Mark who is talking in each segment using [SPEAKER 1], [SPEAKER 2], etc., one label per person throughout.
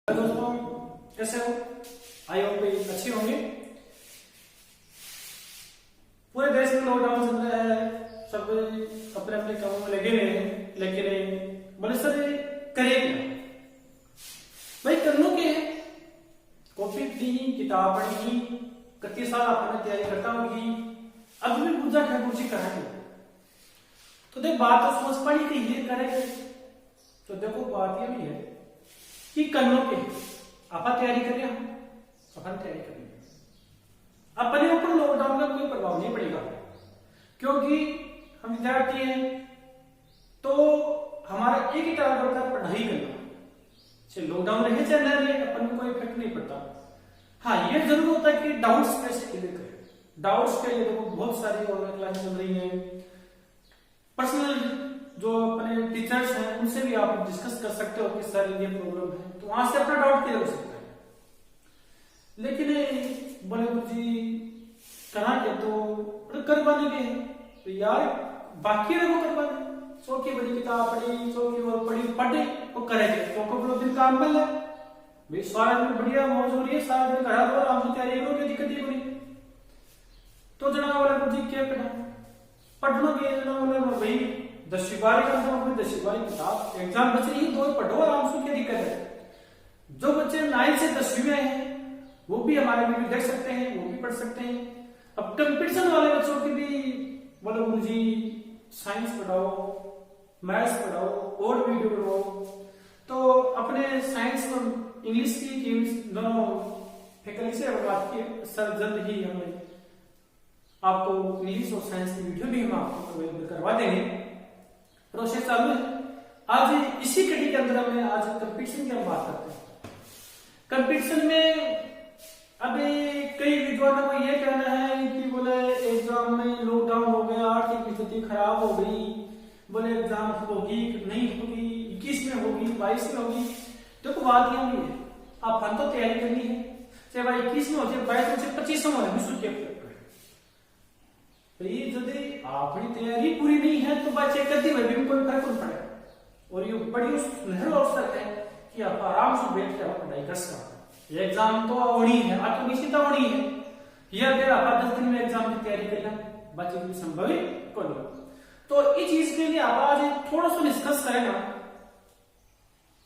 [SPEAKER 1] Hello दोस्तों, कैसे हो? आई होप अच्छे होंगे। पूरे देश में लॉकडाउन चल रहा है, सब अपने अपने कामों में लगे हुए हैं, लेकिन बोले सर करें क्या? भाई करनो के है, कॉपी दी, किताब पढ़ी, कत्ती साल आपने तैयारी करता होगी, अब भी पूजा ठाकुर जी कराएंगे तो देख बात तो समझ पाई कि ये करेंगे। तो देखो बात ये भी है कि करनो के आप तैयारी करिए, अपन तैयारी करिए, अपने ऊपर लॉकडाउन का कोई प्रभाव नहीं पड़ेगा क्योंकि हम विद्यार्थी हैं। तो हमारा एक ही टारगेट होता है पढ़ाई करना, चाहे लॉकडाउन रहे चाहे न रहे, अपन को कोई इफेक्ट नहीं पड़ता। हाँ, ये जरूर होता है कि डाउट्स कैसे क्लियर करें। डाउट्स के लिए देखो बहुत सारी ऑनलाइन क्लासेस चल रही हैं, पर्सनल जो अपने टीचर्स हैं उनसे भी आप डिस्कस कर सकते हो कि सर ये प्रॉब्लम है, तो वहां से अपना डाउट क्लियर हो सकता है। लेकिन बोले जी करा के तो करवाने के तो यार बाकी रहो करवाने, सौ की बड़ी किताब पढ़ी, 100 की और पढ़ी पढ़े वो करेंगे तो को दिन काम कर ले भाई, सारा दिन बढ़िया मौज हो रही है, सारा दिन घर हो आराम से तैयारी करो, दिक्कत ही कोई। तो जना बोला जी क्या पढ़ना के जना बोला भाई 10वीं 12वीं का तो 10वीं 12वीं किताब एग्जाम बच रही है, दो पढ़ो आराम से, क्या दिक्कत है। जो बच्चे 9 से 10वीं में हैं वो भी हमारे वीडियो देख सकते हैं, वो भी पढ़ सकते हैं। अब कंपटीशन वाले बच्चों की भी बोलो गुरु जी साइंस पढ़ाओ, मैथ्स पढ़ाओ और वीडियो पढ़ाओ, तो अपने साइंस और इंग्लिश की दोनों फैकल्टी से बात की सर जल्द ही हमें आपको इंग्लिश और साइंस की वीडियो भी हम आपको अवेलेबल करवा देंगे। प्रोसेस चालू है। आज इसी कड़ी के अंदर हमें आज कंपटीशन की हम बात करते हैं। कंपटीशन में अभी कई विद्वानों को यह कहना है कि बोले एग्जाम में लॉकडाउन हो गया, आर्थिक स्थिति खराब हो गई, बोले एग्जाम होगी नहीं होगी, 21 में होगी 22 में होगी। देखो बात यह नहीं है, आप तो तैयारी करनी है, चाहे भाई 21 में हो चाहे 22 में चाहे 25 में हो, यदि आपकी तैयारी पूरी नहीं है तो बच्चे कभी में कोई फर्क नहीं पड़ेगा। और ये बड़ी सुनहरा अवसर है कि आप आराम से बैठ के आप पढ़ाई कर सकते। एग्जाम तो होनी है, आत्मनिश्चित होनी है, ये अगर आप 10 दिन में एग्जाम की तैयारी करना बच्चे की संभव ही को नहीं। तो इस चीज के लिए आप आज थोड़ा सा डिस्कस करेगा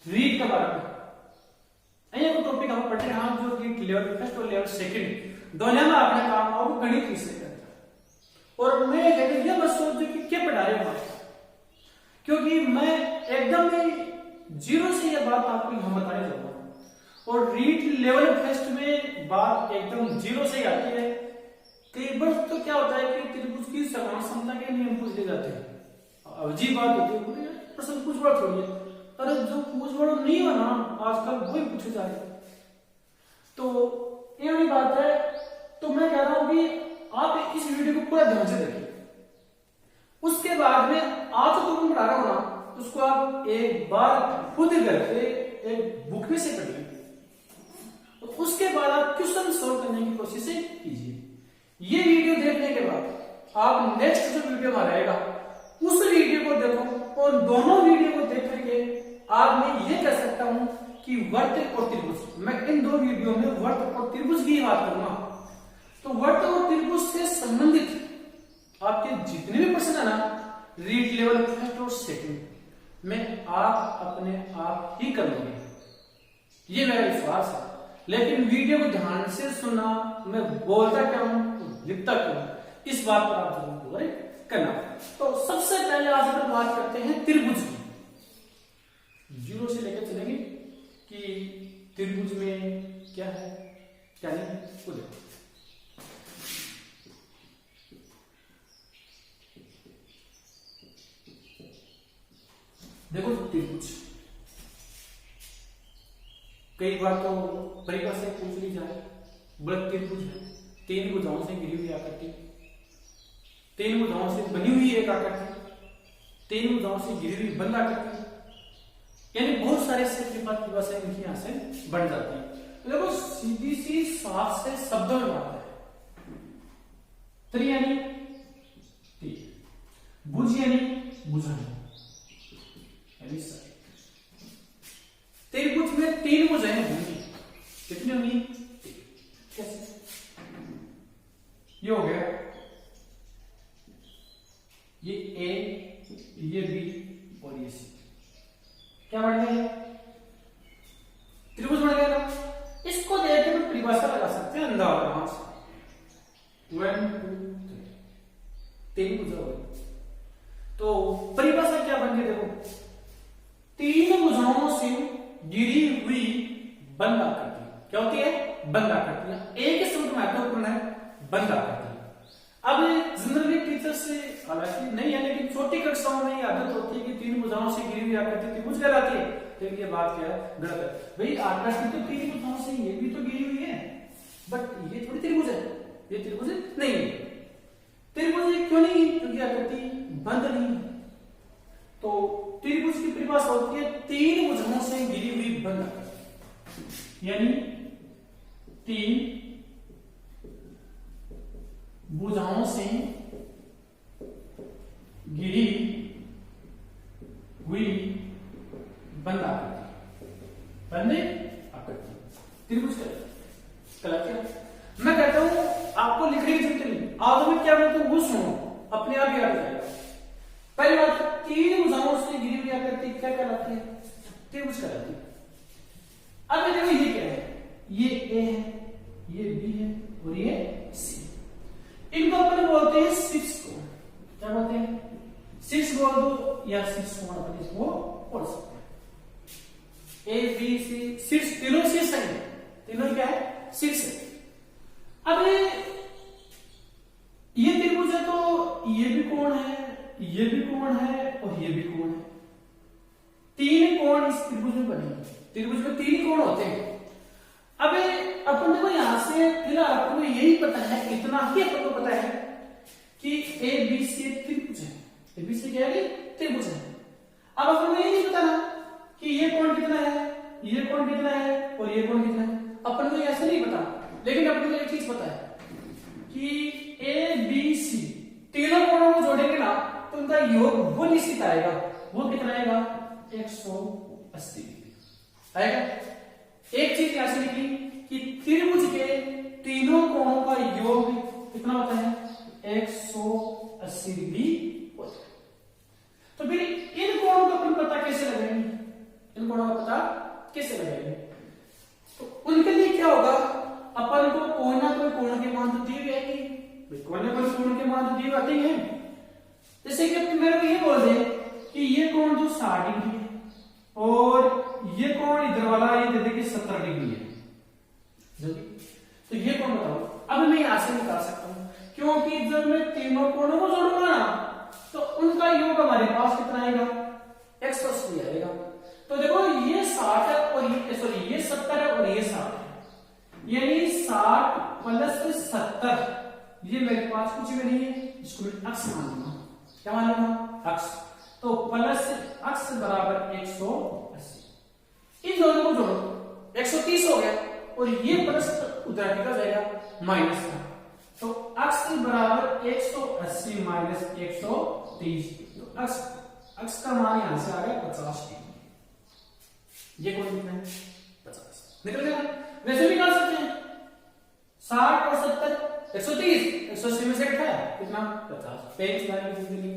[SPEAKER 1] रीड के बारे में। ये टॉपिक हम पढ़ते हैं जो कि लेवल फर्स्ट और लेवल सेकंड दोनों में आपने काम और गणित विषय और मैं ये मत सोचो कि क्या पढ़ा रहे हो, क्योंकि मैं एकदम जीरो से ये बात आपको यहां बताने जा रहा हूं। और रीड लेवल फर्स्ट में बात एकदम जीरो से ही आती है। कई बार तो क्या होता है कि त्रिभुज की समान क्षमता के नियम पूछ ले जाते हैं, अजीब बात होती है, प्रश्न पूछ बड़ा थोड़ी है, अरे जो पूछ बड़ा नहीं हो ना आजकल वही पूछे जा रहे। तो ये वाली बात है। तो मैं कह रहा हूं कि आप इस वीडियो को पूरा ध्यान से देखिए, उसके बाद में आज जो तुम पढ़ा रहा हूं ना उसको आप एक बार खुद करके एक बुक में से पढ़िए, तो उसके बाद आप क्वेश्चन सॉल्व करने की कोशिश कीजिए। ये वीडियो देखने के बाद आप नेक्स्ट जो वीडियो में रहेगा उस वीडियो को देखो, और दोनों वीडियो को देख करके आप मैं ये कह सकता हूं कि वर्त और त्रिभुज, मैं इन दो वीडियो में वर्त और त्रिभुज की बात करूंगा। तो वर्त और त्रिभुज से संबंधित आपके जितने भी प्रश्न है ना रीड लेवल फर्स्ट और सेकंड में आप अपने आप ही कर लोगे, ये मेरा विश्वास है। लेकिन वीडियो को ध्यान से सुनना, मैं बोलता क्या हूं लिखता क्या हूं, इस बात पर आप जरूर करना। तो सबसे पहले आज अपन बात करते हैं त्रिभुज की। जीरो से लेकर चलेंगे कि त्रिभुज में क्या है क्या नहीं है वो देखो। देखो त्रिभुज कई बार तो परीक्षा से पूछ ली जाए, बृहत त्रिभुज है, 3 भुजाओं से घिरी हुई आकृति, 3 भुजाओं से बनी हुई एक आकृति, 3 भुजाओं से घिरी हुई बंद आकृति, यानी बहुत सारे से इनकी यहां से बन जाती है। तो देखो सीधी सी साफ से शब्दों में बात है, त्रि यानी भुज यानी भुजन, त्रिभुज में 3 भुजाएं ए, ये बी और ये सी। क्या बढ़ गया? त्रिभुज बढ़ गया ना। इसको देख के हम परिभाषा लगा सकते हैं अंदाज 1 2 3 भुजा हो। तो परिभाषा क्या बन गई देखो, तीन भुजाओं से घिरी हुई बंद आकृति। क्या होती है? बंद आकृति। एक ही शब्द महत्वपूर्ण है, बंद आकृति। अब जनरली टीचर से हालांकि नहीं है, लेकिन छोटी कक्षाओं में ये आदत होती है कि तीन भुजाओं से घिरी हुई आकृति त्रिभुज कहलाती है। लेकिन ये बात क्या है? गलत है भाई। आकृति तो तीन भुजाओं से ये भी तो घिरी हुई है, बट ये थोड़ी त्रिभुज है। ये त्रिभुज नहीं है। त्रिभुज क्यों नहीं? क्योंकि आकृति बंद नहीं है। तो त्रिभुज की परिभाषा होती है तीन भुजाओं से घिरी हुई बंद आकृति, यानी तीन भुजाओं से घिरी हुई बंद आकृति, बंद आकृति त्रिभुज कहलाती। मैं कहता हूं आपको लिखने की जरूरत नहीं, आज मैं क्या बोलता हूं वो सुनो, अपने आप याद आ जाएगा। पहली बात, तीन भुजाओं से घिरी हुई आकृति क्या कहलाती है? त्रिभुज कहलाती है। अब देखो ये क्या है? ये ए है, ये बी है और ये सी। इनको अपन बोलते हैं सिक्स कोण। क्या बोलते हैं? सिक्स बोल दो या सिक्स कोण अपन इसको बोल सकते हैं। ए बी सी, सिक्स तीनों सिक्स है। तीनों क्या है? सिक्स है। अब ये त्रिभुज है तो ये भी कोण है, ये भी कोण है और ये भी कोण है। तीन कोण इस त्रिभुज में बनेंगे। त्रिभुज में तीन कोण होते हैं। अब अपन देखो यहां से फिलहाल आपको यही पता है, इतना ही अपन को पता है कि ए बी सी त्रिभुज है। ए बी सी क्या है? त्रिभुज है। अब अपन को ये नहीं पता ना कि ये कोण कितना है, ये कोण कितना है और ये कोण कितना है। अपन को ऐसे नहीं पता, लेकिन अपन को एक चीज पता है कि ए बी सी तीनों कोणों को जोड़ेंगे ना तो उनका योग वो निश्चित आएगा। वो कितना आएगा? 180 आएगा। एक चीज यहां से लिखी कि त्रिभुज के तीनों कोणों का योग कितना होता है? 180 डिग्री होता है। तो फिर इन कोणों का अपन पता कैसे लगाएंगे? इन कोणों का पता कैसे लगाएंगे? तो उनके लिए क्या होगा? अपन को कोई ना कोई कोण के मान तो दिए गए, कोई ना कोई कोण के मान तो दिए आते ही हैं। जैसे कि मेरे को ये बोल दे कि ये कोण जो 60 डिग्री है और ये कोण इधर वाला ये दे दे कि 70 डिग्री है, तो ये कोण बताओ। अब मैं यहां से निकाल सकता हूं, क्योंकि जब मैं तीनों कोणों को जोड़ूंगा ना तो उनका योग हमारे पास कितना आएगा? 180 आएगा। तो देखो ये 60 है और ये 70 है और ये 60 है, यानी 60 प्लस 70 ये मेरे पास कुछ भी नहीं है, इसको अक्ष मान लूंगा। क्या मान लूंगा? अक्ष। तो प्लस अक्ष बराबर 180। इन दोनों को जोड़ो, 130 हो गया और ये प्लस उधर निकल जाएगा माइनस का। तो अक्ष बराबर 180 माइनस 130। तो अक्ष का मान यहां से आ गया 50 डिग्री। ये कौन कितना है? 50 निकल गया। वैसे भी निकाल सकते हैं 60 और 70 130, 180 में से कितना है? कितना? 50। पेज लाने की जिंदगी।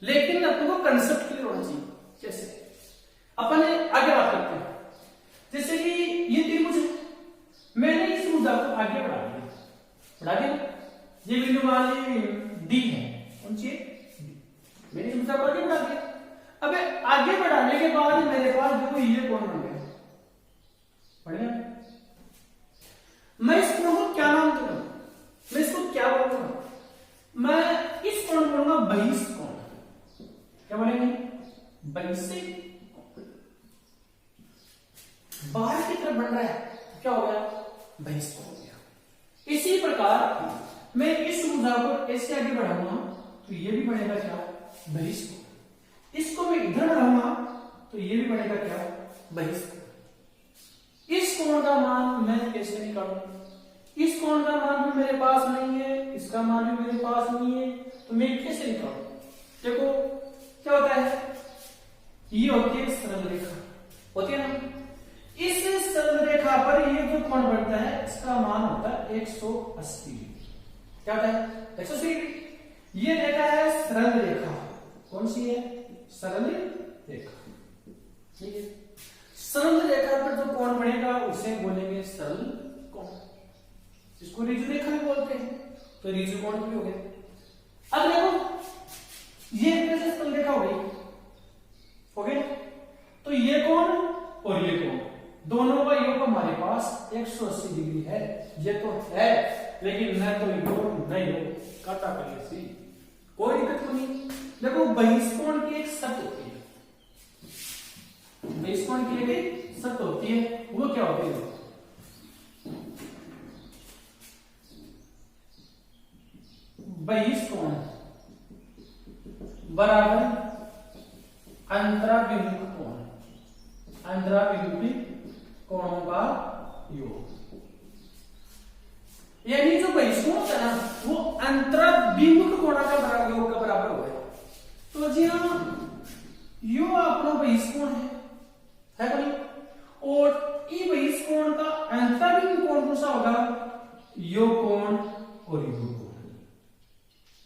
[SPEAKER 1] लेकिन अपन को कंसेप्ट क्लियर होना चाहिए। कैसे? अपन आगे बात करते हैं। जैसे कि ये त्रिभुज है, मैंने इस भुजा को आगे बढ़ा दिया। ये बिंदु मान ली डी है, कौन सी है? मैंने इस भुजा को आगे बढ़ा दिया। अब आगे बढ़ाने के बाद मेरे पास देखो ये कोण बन गया, बढ़िया। मैं इस कोण को क्या नाम दूंगा? मैं इसको क्या बोलूंगा? मैं इस कोण को बोलूंगा बहिष्ठ कोण। क्या बोलेंगे? बहिष्ठ। बाहर की तरफ बढ़ रहा है, क्या हो गया? बहिष्ठ हो गया। इसी प्रकार मैं इस भुजा को ऐसे आगे बढ़ाऊंगा तो ये भी बढ़ेगा क्या? बहिष्ठ। इसको मैं इधर बढ़ाऊंगा तो ये भी बढ़ेगा क्या? बहिष्ठ। इस कोण का मान मैं कैसे निकालूं? इस कोण का मान भी मेरे पास नहीं है, इसका मान भी मेरे पास नहीं है, तो मैं कैसे निकालूं? देखो क्या होता है, ये होती है सरल रेखा, होती है ना। इस सरल रेखा पर ये जो कोण बनता है इसका मान होता है 180 डिग्री। क्या होता है? 180 डिग्री। ये रेखा है सरल रेखा, सरल रेखा। ठीक है, सरल रेखा पर जो कोण बनेगा उसे बोलेंगे सरल कोण। इसको ऋजु रेखा भी बोलते हैं, तो ऋजु कोण भी हो गया। अब देखो ये कैसे सरल रेखा हो गई, हो गया। तो ये कोण और ये कोण दोनों का योग हमारे पास 180 डिग्री है। ये तो है, लेकिन न तो योग न योग, काटा कर सी, कोई दिक्कत तो नहीं। देखो बहिष्कोण की एक शर्त होती है, बहिष्कोण की एक शर्त होती है, वो क्या होती है? बहिष्कोण बराबर अंतराभिमुख कोण, अंतराभिमुखी कोणों का योग। यानी जो बहिष्कोण होता है ना, वो अंतराभिमुख कोणों का बराबर योग का बराबर हो गया। तो जी हाँ, यो अपना बहिष्कोण है भाई, और ई बहिष्कोण का अंतराभिमुख कोण कौन सा होगा? यो कोण और यो कोण,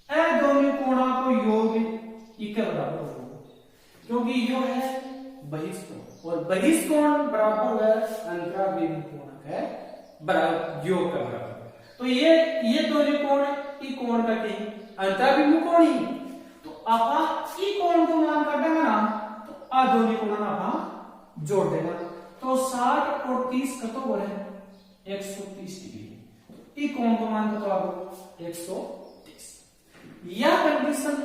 [SPEAKER 1] ए दोनों कोणों को योग एक बराबर होगा, क्योंकि यो है बहिष्कोण और बहिष्कोण बराबर है अंतराभिमुख कोण के बराबर, योग का बराबर। तो ये दोनों कोण ई कोण का कहीं अंतराभिमुख कोण ही, तो आप ई कोण को मान काटेंगे ना, तो आ दोनों कोण आप जोड़ देना। तो 60 और 30 कतो हो रहे हैं 130 डिग्री, ई कोण को मान कतो आप 130। यह कंडीशन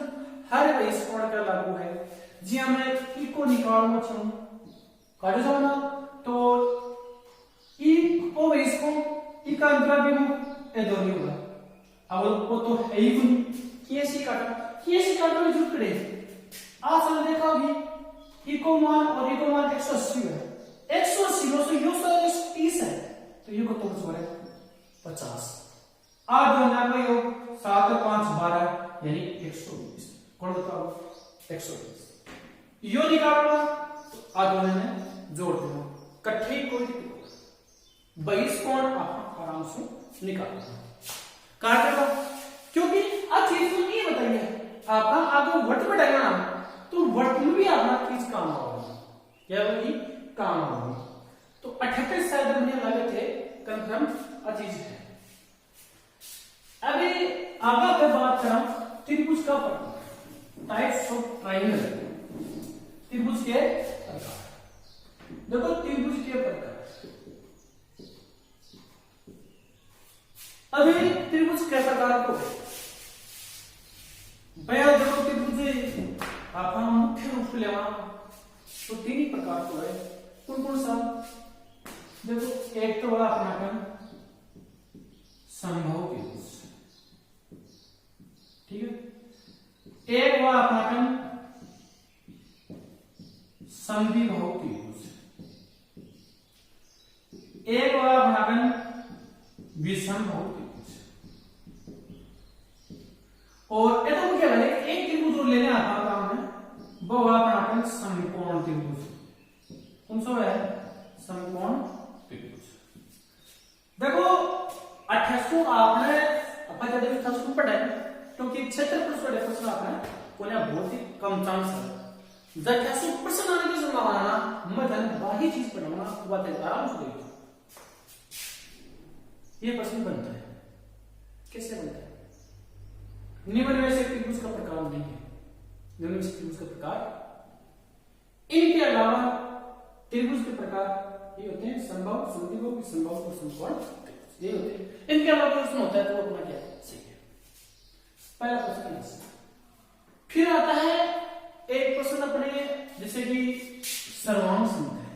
[SPEAKER 1] हर बहिष्कोण का लागू है। जी हमें ई को निकालना चाहूं, काटे जाओ ना, तो ई को बहिष्कोण ई का अंतराभिमुख ए दोनों होगा। अब वो तो है ही गुण, कैसे काटा में जुट करे आ साल देखा होगी, ई को मान और ई को मान 180 है, 180 में से यो 130 है, तो ये को तो बच रहा है 50। आ दोनों का योग 7 और 5 12 यानी 120। कौन बताओ? 120 यो निकालना, तो आ दोनों में जोड़ देना, इकट्ठे कोई बहिष्कोण आप आराम से निकाल काटेगा, क्योंकि आज चीज तो नहीं बताइए आपका आगे वर्त बढ़ाएगा ना, तो वर्त में भी अपना चीज काम होगा, क्या होगी? काम होगी। तो 78 शायद हमने लगे थे, कंफर्म चीज है। अभी आगे अगर बात करें त्रिभुज का टाइप्स ऑफ ट्रायंगल, त्रिभुज के प्रकार। देखो त्रिभुज के प्रकार, अभी त्रिभुज के प्रकार को भैया देखो त्रिभुज आप मुख्य रूप से लेवा तो 3 प्रकार को है। कौन सा? देखो एक तो अपना संभव त्रिभुज, ठीक है, एक हुआ अपना समद्विबाहु त्रिभुज, एक हुआ अपना विषमबाहु त्रिभुज, और ये तो क्या है, एक त्रिभुज और लेने आता काम है, वो हुआ अपना समकोण त्रिभुज। कौन सा है? समकोण त्रिभुज। देखो 2800 आपने अपन जब 2800 पढ़ा है, क्योंकि क्षेत्रफल से डिफरेंस आपने कोने बहुत ही कम चांस है, जब 28% आने की संभावना ना मैं धन बाही चीज पढ़ाऊंगा, बात है आराम से देखो। ये प्रश्न बनता है, कैसे बनता है? निम्न में से त्रिभुज का प्रकार नहीं है, निम्न में से त्रिभुज का प्रकार, इनके अलावा त्रिभुज के प्रकार ये होते हैं संभव, समद्विबाहु, विषमबाहु और समकोण त्रिभुज, ये होते हैं। इनके अलावा प्रश्न होता है तो वो अपना क्या सही है। पहला प्रश्न ऐसा, फिर आता है एक प्रश्न अपने जैसे कि सर्वांग समता है।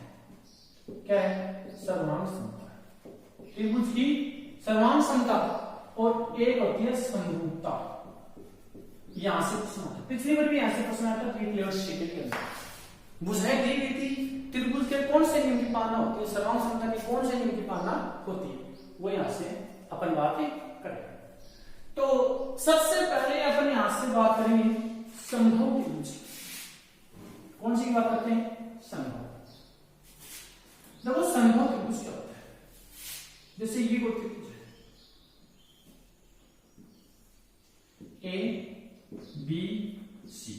[SPEAKER 1] क्या है? सर्वांग समता, त्रिभुज की सर्वांग समता, और एक होती है समरूपता। यहां से प्रश्न आता है, पिछली बार भी यहां से प्रश्न आता है, के अंदर बुझाई दी गई थी त्रिभुज के कौन से नियम की पालना होती है, सर्वांग समता की कौन से नियम की पालना होती है, वो यहां से अपन बात करेंगे। तो सबसे पहले अपन यहां से बात करेंगे संभव त्रिभुज। कौन सी बात करते हैं? संभव। देखो संभव त्रिभुज क्या होता है? जैसे ये कोई त्रिभुज है A B C,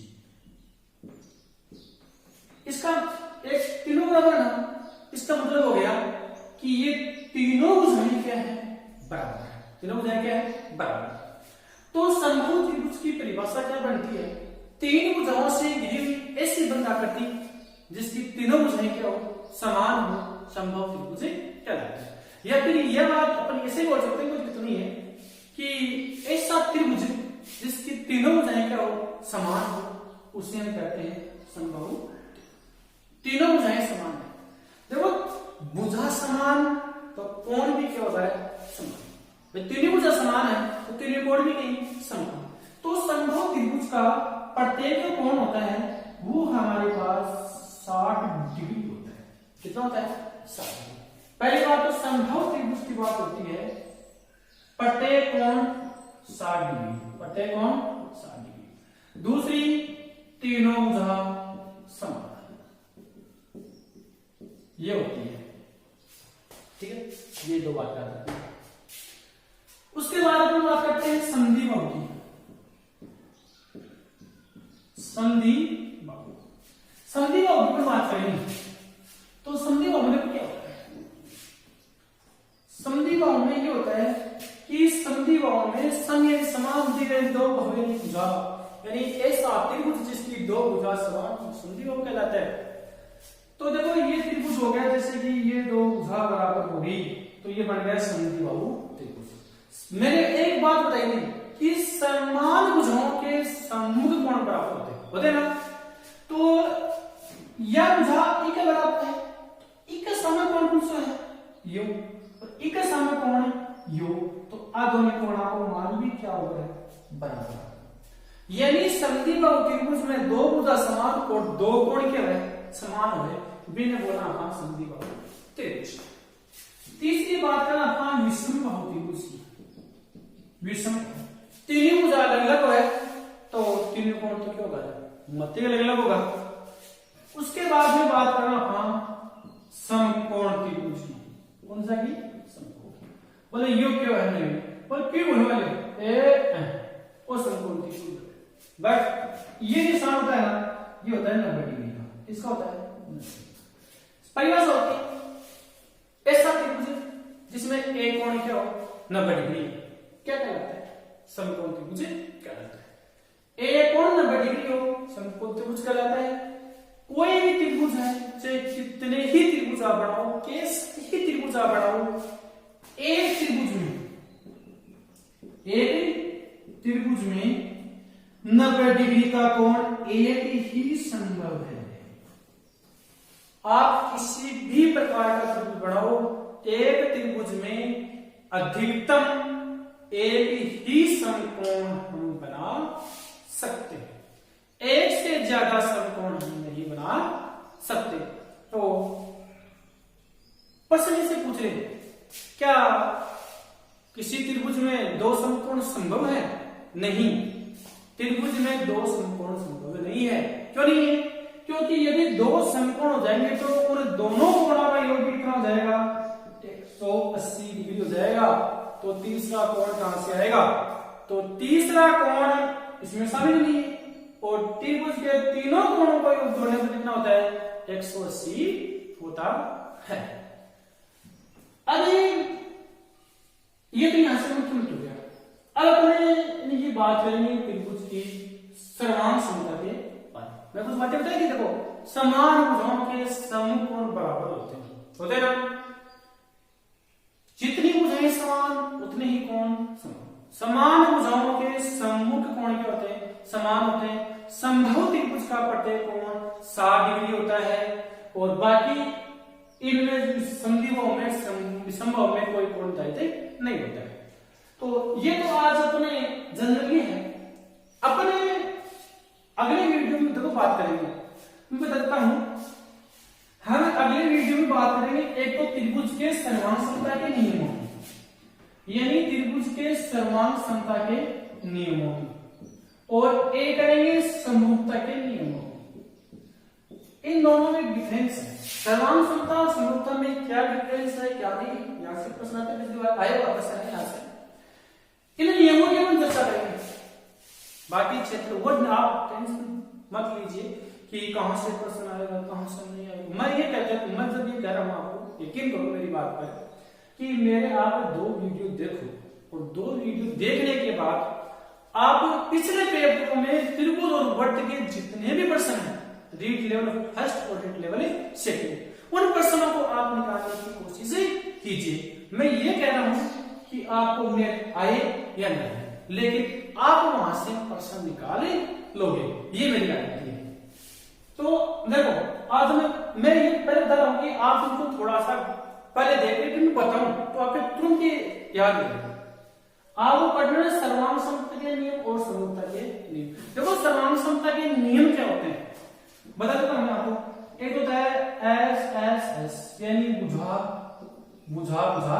[SPEAKER 1] इसका एक तीनों बराबर है ना, इसका मतलब हो गया कि ये तीनों भुजाएं क्या है, बराबर है। तीनों भुजाएं क्या है, बराबर। तो समबाहु त्रिभुज की परिभाषा क्या बनती है, तीन भुजाओं से घिरी हुई ऐसी बंधाकृति जिसकी तीनों भुजाएं क्या हो, समान हो, समबाहु त्रिभुज कहलाता है। या फिर यह बात अपन ऐसे बोल सकते हैं, कितनी है कि ऐसा त्रिभुज जिसकी तीनों भुजाएं क्या हो, समान हो, उसे हम कहते हैं समबाहु। तीनों भुजाएं समान है, देखो भुजा समान तो कोण भी क्या होता है, समान। तीनों भुजा समान है तो तीनों कोण भी कहीं समान। तो समबाहु त्रिभुज का प्रत्येक कोण होता है वो हमारे पास 60 डिग्री होता है। कितना होता है, 60 डिग्री। पहली बात तो समबाहु त्रिभुज की बात होती है, प्रत्येक कोण 60 डिग्री, प्रत्येक कोण 60 डिग्री। दूसरी, तीनों भुजा समान, ये होती है, ठीक है। ये दो बात करते हैं। उसके बाद अपन बात करते हैं संधि बाहु की। संधि बाहु, संधि बाहु की बात करेंगे तो संधि बाहु में क्या होता है, संधि बाहु में ये होता है कि संधि बाहु में सम यानी समान दिए दो बाहुएं भुजा, यानी ऐसा त्रिभुज जिसकी दो भुजा समान, संधि बाहु कहलाता है। तो देखो ये त्रिभुज हो गया, जैसे कि ये दो भुजा बराबर होगी तो ये बन गया संधि बाहु त्रिभुज। मैंने एक बात बताई थी कि समान भुजाओं के सम्मुख कोण बराबर होते ना, तो यह भुजा ई के बराबर है, ई के सामने कोण कौन सा है, यो, और ई के सामने कोण है यो, तो आ दोनों कोणों को मान भी क्या हो गया, बराबर। यानी संधि बाहु त्रिभुज में दो भुजा समान और दो कोण क्या है, समान है, बिन बोला अपना संधि बाहु त्रिभुज। तीसरी बात करना अपना विषम बाहु त्रिभुज की। विषम, तीन भुजा अलग अलग है तो तीन कोण तो क्या होगा, मध्य अलग अलग होगा। उसके बाद में बात करना अपना समकोण त्रिभुज की। कौन सा की, समकोण। बोले यो क्यों है, नहीं बोले क्यों बोलने वाले ओ समकोण त्रिभुज। बट ये निशान होता है ना, ये होता है 90 डिग्री का, इसका होता है परिभाषा होती है ऐसा त्रिभुज जिसमें एक कोण क्या हो, 90 डिग्री, क्या कहलाता है, समकोण त्रिभुज कहलाता है। एक कोण 90 डिग्री हो, समकोण त्रिभुज कहलाता है। कोई भी त्रिभुज है, चाहे कितने ही त्रिभुज आप बनाओ, कैसे ही त्रिभुज आप बनाओ, एक त्रिभुज में 90 डिग्री का कोण एक ही संभव है। आप किसी भी प्रकार का त्रिभुज बनाओ, एक त्रिभुज में अधिकतम एक ही समकोण हम बना सकते हैं, एक से ज्यादा समकोण हम नहीं बना सकते। तो प्रश्न से पूछ रहे, क्या किसी त्रिभुज में दो समकोण संभव है? नहीं, त्रिभुज में दो समकोण संभव नहीं है। क्यों नहीं है? क्योंकि यदि दो समकोण हो जाएंगे तो उन दोनों कोणों का योग कितना हो जाएगा, 180 डिग्री हो जाएगा। तो तीसरा कोण कहां से आएगा? तो तीसरा कोण इसमें शामिल नहीं है, और त्रिभुज के तीनों कोणों का योग जोड़ने पर कितना होता है, 180 होता है। अरे ये तो यहां से मुख्य हो गया। अब अपने ये बात करेंगे त्रिभुज की सर्वांग समता के बारे में। मैं कुछ बातें बताएंगे। देखो, समान भुजाओं के समकोण बराबर होते हैं ना। जितनी भुजाएं समान उतने ही कोण समान। समान भुजाओं के सम्मुख कोण क्या होते हैं, समान होते हैं। समबाहु त्रिभुज का प्रत्येक कोण 60 डिग्री होता है, और बाकी इनमें संधियों में विषमबाहु में कोई कोण दायित्व नहीं होता है। तो ये तो आज अपने जनरली है। अपने अगले वीडियो में देखो बात करेंगे, मैं बताता हूं। हम अगले वीडियो में बात करेंगे एक तो त्रिभुज के सर्वांग समता के नियमों की, यानी त्रिभुज के सर्वांग समता के नियमों की, और एक करेंगे समरूपता के नियमों की। इन दोनों में डिफरेंस है। सर्वांग समता और समरूपता में क्या डिफरेंस है, क्या नहीं, यहां से प्रश्न आते हैं, आएगा प्रश्न है यहां से। इन नियमों की हम चर्चा करेंगे। बाकी क्षेत्र वो आप टेंशन मत लीजिए कि कहां से प्रश्न आएगा कहां से नहीं आएगा। मैं ये जब ये कह रहा हूं आपको यकीन करो मेरी बात पर कि मेरे आप 2 वीडियो देखो और 2 वीडियो देखने के बाद आप पिछले पेपरों में त्रिभुज और वृत्त के जितने भी प्रश्न हैं रीड लेवल फर्स्ट और रीड लेवल सेकंड उन प्रश्नों को आप निकालने की कोशिश कीजिए। मैं ये कह रहा हूं कि आपको मैथ आए या नहीं, लेकिन आप वहां से प्रश्न निकाले लोगे, ये मेरी गारंटी है। तो देखो आज मैं ये पहले बता रहा हूं कि आप उनको थोड़ा सा पहले देख के मैं बताऊं तो आपके तुरंत ही याद रहेगा। आपको पढ़ना है सर्वांग समता के नियम और समरूपता के नियम। देखो सर्वांग समता के नियम क्या होते हैं बता देता हूं मैं आपको। एक होता है एस एस एस यानी बुझा बुझा बुझा,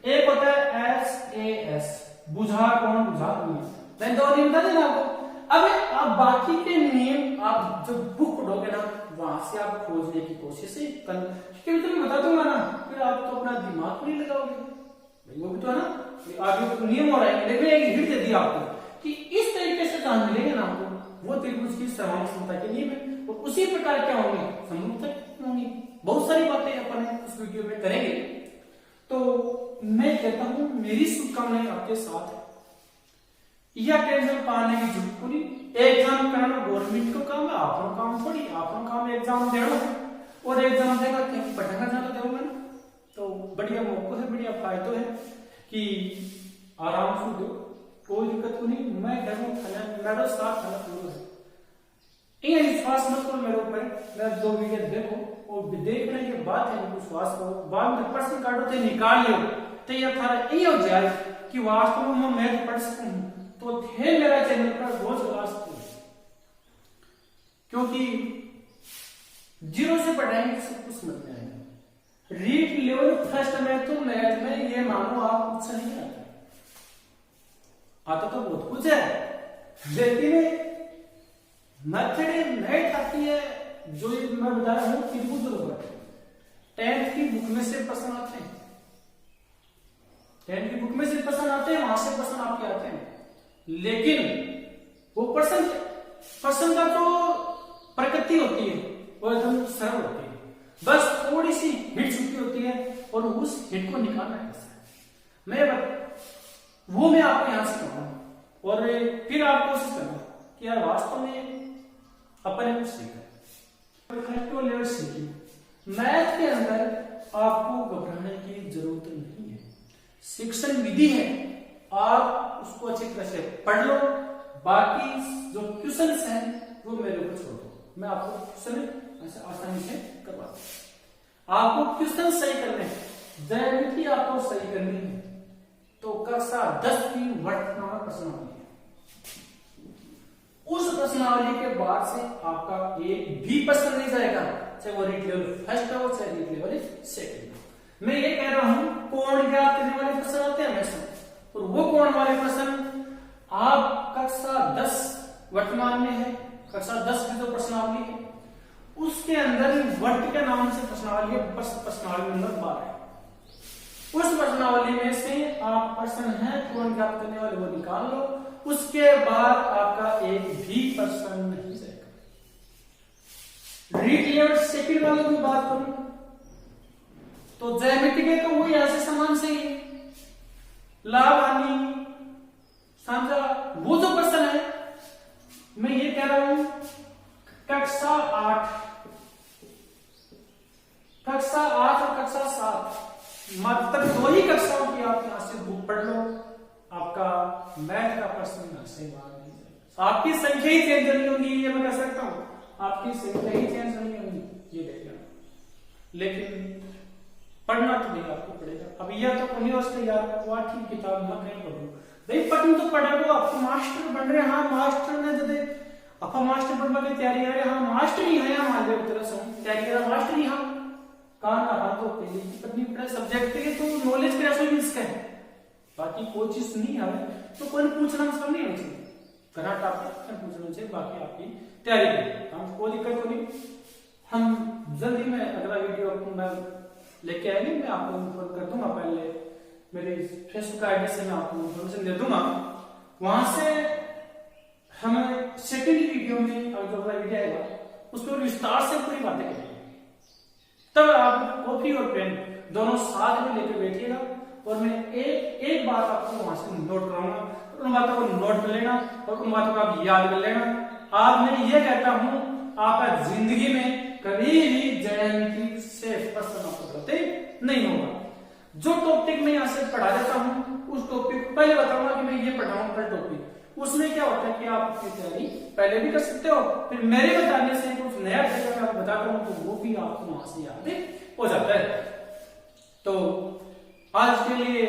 [SPEAKER 1] एक होता है एस ए एस बुझा कौन बुझा नहीं। 2 नियम बता देना आपको। अब आप बाकी के नियम आप जब बुक पढ़ोगे ना वहां से आप खोजने की कोशिश कर, क्योंकि मैं बता दूंगा ना फिर आप तो अपना दिमाग नहीं लगाओगे, वो भी तो है ना। आगे तो नियम हो रहा है लेकिन एक हिंट दे दी आपको कि इस तरीके से जहां मिलेंगे ना आपको वो त्रिभुज की सर्वांग समता के नियम है और उसी प्रकार क्या होंगे समरूपता होंगी। बहुत सारी बातें अपन इस वीडियो में करेंगे। तो मैं कहता हूं मेरी शुभकामनाएं आपके साथ है। यह टेंशन पाने की जरूरत पूरी एग्जाम कराना गवर्नमेंट को काम है, आपका काम थोड़ी, आपका काम एग्जाम देना है और एग्जाम देगा क्या पढ़ना ज्यादा देगा ना। तो बढ़िया मौका है, बढ़िया फायदा है कि आराम से दो, कोई दिक्कत नहीं। मैं कह रहा हूं मेरा साथ खाना पूरा है, ये विश्वास मत करो मेरे ऊपर। मेरा 2 वीडियो देखो और देखने के बाद है विश्वास करो, बाद में प्रश्न काटो तो निकाल लो तो ये थारा ये हो जाए कि वास्तव में मैं पढ़ सकूं तो थे मेरा चैनल पर रोज लगा सकते हैं, क्योंकि 0 से पढ़ाएंगे सब कुछ समझ में आएगा। रीड लेवल फर्स्ट में तो मैथ में ये मानो आप कुछ नहीं आता तो बहुत कुछ है, लेकिन मेथड मैथ आती है जो मैं बता रहा हूं त्रिभुज और वृत्त। 10th की बुक में से प्रश्न आते हैं, 10th की बुक में से प्रश्न आते हैं, वहां से प्रश्न आपके आते हैं, लेकिन वो प्रश्न का तो प्रकृति होती है वो एकदम सरल होती है, बस थोड़ी सी हिट छुट्टी होती है और उस हिट को निकालना कैसे वो मैं आपको यहां से कहूंगा और फिर आप कोशिश करना कि यार वास्तव में अपने कुछ सीखा लेवल सीखी। मैथ के अंदर आपको घबराने की जरूरत नहीं है, शिक्षण विधि है, आप उसको अच्छी तरह से पढ़ लो। बाकी जो क्वेश्चंस हैं वो मेरे ऊपर छोड़ दो, मैं आपको क्वेश्चन ऐसे आसानी से करवा दूं। आपको क्वेश्चन सही करने हैं, ज्यामिति आपको सही करनी है तो कक्षा 10 की वर्तमान प्रश्नावली है, उस प्रश्नावली के बाद से आपका एक भी प्रश्न नहीं जाएगा, चाहे वो रीड लेवल फर्स्ट हो चाहे रीड लेवल सेकंड। मैं ये कह रहा हूं कोण ज्ञात करने वाले प्रश्न आते हैं हमेशा, और वो कोण वाले प्रश्न आप कक्षा 10 वर्तमान में है, कक्षा 10 की जो प्रश्नावली है उसके अंदर वर्त के नाम से प्रश्नावली है, प्रश्नावली नंबर 12 है। उस प्रश्नावली में से आप प्रश्न है कोण ज्ञात करने वाले वो निकाल लो, उसके बाद आपका एक भी प्रश्न नहीं जाएगा। रीड लेवल सेकंड वाले की बात करूं तो ज्यामिति के तो वही ऐसे समान से ही लाभ हानि साझा वो जो प्रश्न है, मैं ये कह रहा हूं कक्षा 8 और कक्षा 7 मात्र 2 ही कक्षाओं की आप यहां से बुक पढ़ लो, आपका मैथ का प्रश्न यहां से बाहर नहीं जाएगा। आपकी संख्या ही चेंज नहीं होगी, ये मैं कह सकता हूं, आपकी संख्या ही चेंज नहीं होगी, ये देखना। लेकिन पढ़ना तो नहीं आपको पड़ेगा। अब यह तो यूनिवर्सिटी यार वाठी किताब ना कहीं पढ़ो भाई, पढ़न तो पढ़ो, आप मास्टर बन रहे। हाँ मास्टर ने जदे आप मास्टर बनने की तैयारी कर रहे, हाँ मास्टर ही है, मान लो तरह से तैयारी कर मास्टर ही हाँ कहा ना हाँ तो पहले पढ़नी पड़े सब्जेक्ट के तो नॉलेज के ऐसा भी इसका है, बाकी कोई चीज नहीं आवे तो कोई पूछना मतलब नहीं होना चाहिए, करना टॉपिक पूछना चाहिए, बाकी आपकी तैयारी करें, हम कोई दिक्कत नहीं। हम जल्दी में अगला वीडियो मैं लेके आएंगे, मैं आपको इन्फॉर्म कर दूंगा, पहले मेरे फेसबुक आईडी से मैं आपको इन्फॉर्मेशन दे दूंगा, वहां से हम सेकंड वीडियो में अब जो वाला वीडियो आएगा उसको विस्तार से पूरी बातें करेंगे। तब आप कॉपी और पेन दोनों साथ में लेकर बैठिएगा और मैं एक बात आपको वहां से नोट कराऊंगा, उन बातों को नोट कर लेना और उन बातों को आप याद कर लेना। आज मैं ये कहता हूं आपका जिंदगी में कभी भी जयंती से प्रश्न होते नहीं होगा। जो टॉपिक मैं यहाँ से पढ़ा देता हूँ उस टॉपिक को पहले बताऊंगा कि मैं ये पढ़ाऊंगा हर टॉपिक, उसमें क्या होता है कि आप अपनी तैयारी पहले भी कर सकते हो, फिर मेरे बताने से कुछ नया तरीका मैं आपको बताता हूँ तो वो भी आपको वहां से याद हो जाता है। तो आज के लिए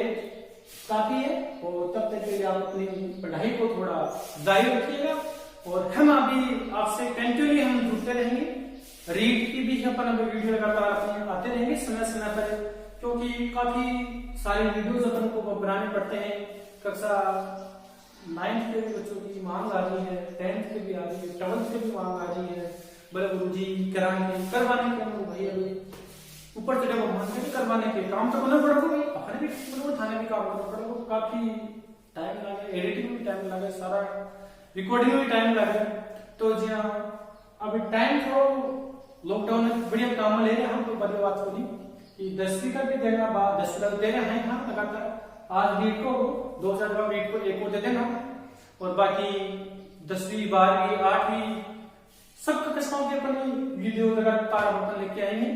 [SPEAKER 1] काफी है और तब तक के लिए आप अपनी पढ़ाई को थोड़ा जारी रखिएगा और हम अभी आपसे कंटिन्यू हम जुड़ते रहेंगे। रीड की भी अपन अभी वीडियो लगातार आते रहेंगे समय समय पर, क्योंकि काफी सारे वीडियोस अपन को बनाने पड़ते हैं। कक्षा 9th के भी बच्चों की मांग आ रही है, 10th के भी आ रही है, 12th के भी मांग आ रही है। बड़े गुरुजी करवाने के भाई अभी ऊपर चढ़े मानते भी करवाने के काम तो करना पड़ेगा भाई, अपने भी थाने भी काम करना पड़ेगा। काफी टाइम लगे, एडिटिंग में भी टाइम लगे, सारा रिकॉर्डिंग में भी टाइम लगे। तो जी हाँ अभी टाइम थोड़ा लॉकडाउन में बढ़िया काम ले रहे हैं हम, तो बड़ी बात को नहीं कि 10वीं का भी देना, 10वीं का दे रहे हैं हाँ लगातार। आज वीक को 2000 का वीक को एक और दे देना और बाकी 10वीं 12वीं 8वीं सबका कक्षाओं के अपन वीडियो लगातार अपन लेके आएंगे।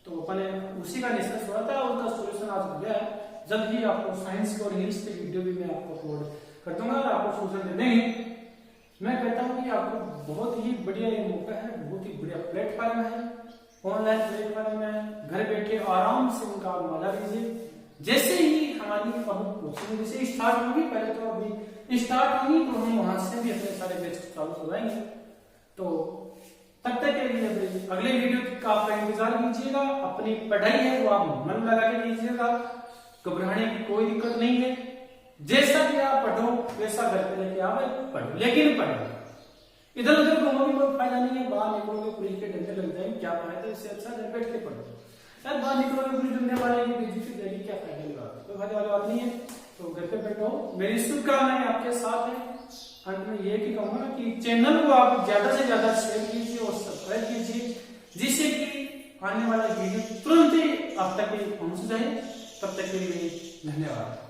[SPEAKER 1] तो अपन उसी का निष्कर्ष हुआ था, उनका सोल्यूशन आज हो गया है। जल्द ही आपको साइंस के और इंग्लिश के वीडियो भी मैं आपको अपलोड कर दूंगा और आपको सोल्यूशन दे देंगे। मैं कहता हूँ कि आपको बहुत ही बढ़िया ये मौका है, बहुत ही बढ़िया प्लेटफॉर्म है, ऑनलाइन प्लेटफॉर्म है, घर बैठे आराम से उनका मजा लीजिए। जैसे ही हमारी कोचिंग जैसे स्टार्ट होगी, पहले तो अभी स्टार्ट होगी तो हम वहां से भी अपने सारे बैच चालू करवाएंगे। तो तब तक के लिए अगले वीडियो का आप इंतजार कीजिएगा। अपनी पढ़ाई है वो आप मन लगा के कीजिएगा, घबराने की कोई दिक्कत नहीं है। जैसा भी आप पढ़ो वैसा घर पे लेके आओ पढ़ो, लेकिन पढ़ो इधर उधर घूमोगे कोई फायदा नहीं है। बाहर निकलोगे पुलिस के डंडे लग जाएंगे, क्या फायदा, इससे अच्छा घर बैठ के पढ़ो। यार बाहर निकलोगे पुलिस डंडे मारेगी, बेइज्जती देगी, क्या फायदा की बात, कोई फायदा वाली बात नहीं है। तो घर पे बैठो, मेरी शुभकामनाएं आपके साथ है। अंत में ये की कहूंगा कि चैनल को आप ज्यादा से ज्यादा शेयर कीजिए और सब्सक्राइब कीजिए, जिससे कि आने वाला वीडियो तुरंत ही आप तक पहुंच जाए। तब तक के लिए धन्यवाद।